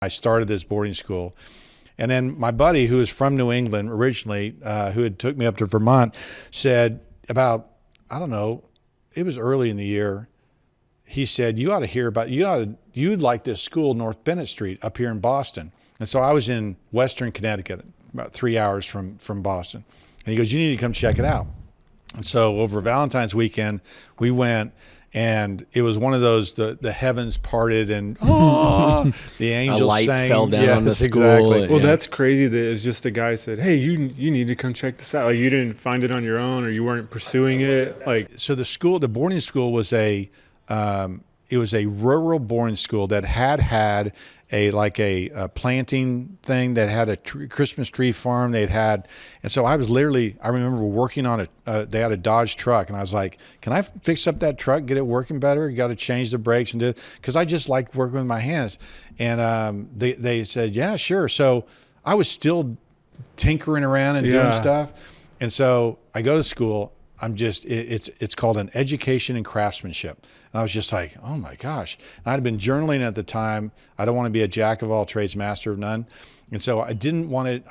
I started this boarding school. And then my buddy, who was from New England originally, who had took me up to Vermont, said about, I don't know, it was early in the year. He said, you ought to hear about, you'd like this school, North Bennet Street, up here in Boston. And so I was in Western Connecticut, about 3 hours from Boston. And he goes, you need to come check it out. And so over Valentine's weekend, we went, and it was one of those, the heavens parted and the angels a light sang. fell down on the school. Exactly. Well, that's crazy that it's just a guy said, hey, you need to come check this out. Like, you didn't find it on your own, or you weren't pursuing it. Like, so the boarding school was it was a rural boarding school that had a planting thing, that had a Christmas tree farm. And so I remember working on they had a Dodge truck, and I was like, can I fix up that truck, get it working better? You got to change the brakes and do it, because I just liked working with my hands. And they said, yeah, sure. So I was still tinkering around and doing stuff. And so I go to school. It's called an education in craftsmanship. And I was just like, oh my gosh. And I'd been journaling at the time. I don't want to be a jack of all trades, master of none. And so I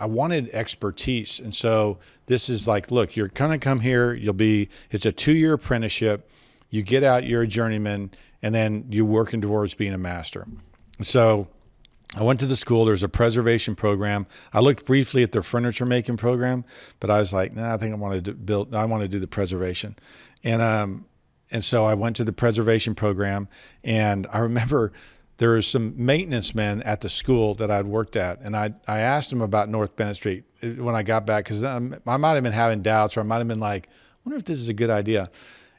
wanted expertise. And so this is like, look, you're going to come here. It's a 2-year apprenticeship. You get out, you're a journeyman, and then you're working towards being a master. And so I went to the school. There's a preservation program. I looked briefly at their furniture making program, but I was like, I think I want to do the preservation. And so I went to the preservation program, and I remember there was some maintenance men at the school that I'd worked at, and I asked them about North Bennet Street when I got back, because I might have been having doubts, or I might have been like, I wonder if this is a good idea.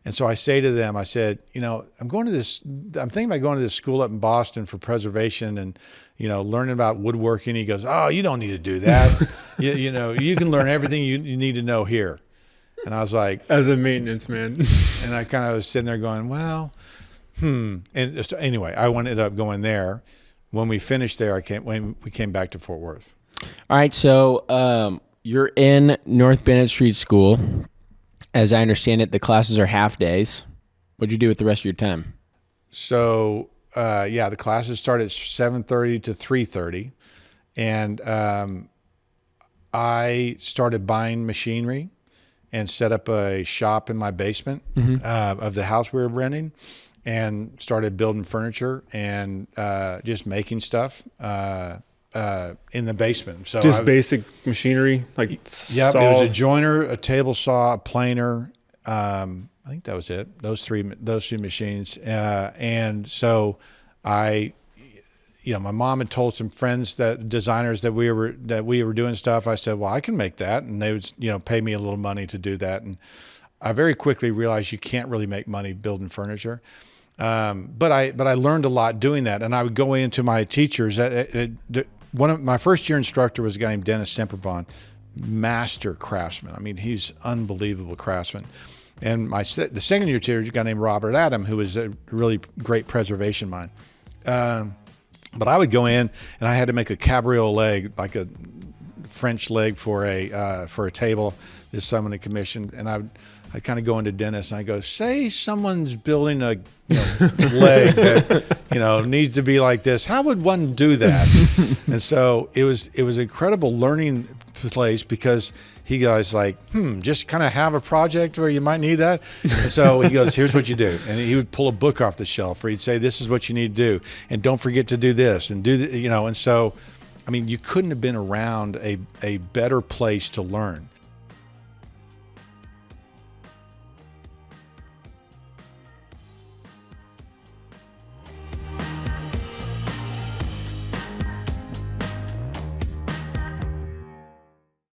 And so I say to them, I said, I'm thinking about going to this school up in Boston for preservation and, learning about woodworking. He goes, oh, you don't need to do that. you can learn everything you need to know here. And I was like, as a maintenance man. And I kind of was sitting there going, well, And anyway, I ended up going there. When we finished there, we came back to Fort Worth. All right. So, you're in North Bennet Street School. As I understand it, the classes are half days. What'd you do with the rest of your time? So, the classes start at 7:30 to 3:30. And I started buying machinery and set up a shop in my basement of the house we were renting, and started building furniture and just making stuff in the basement. So just basic machinery, like saws. It was a joiner, a table saw, a planer. I think that was it. Those three machines. And so my mom had told some friends, designers that we were doing stuff. I said, well, I can make that, and they would pay me a little money to do that. And I very quickly realized you can't really make money building furniture. But I learned a lot doing that, and I would go into my teachers. One of my first year instructor was a guy named Dennis Semperbond, master craftsman. I mean, he's unbelievable craftsman. And the second year teacher was a guy named Robert Adam, who was a really great preservation mind. But I would go in, and I had to make a cabriole leg, like a French leg for a table. This someone had commissioned, and I kind of go into Dennis and I go, say someone's building a leg that needs to be like this. How would one do that? And so it was an incredible learning place, because he goes like, just kind of have a project where you might need that. And so he goes, here's what you do. And he would pull a book off the shelf, or he'd say, this is what you need to do, and don't forget to do this and do and so, I mean, you couldn't have been around a better place to learn.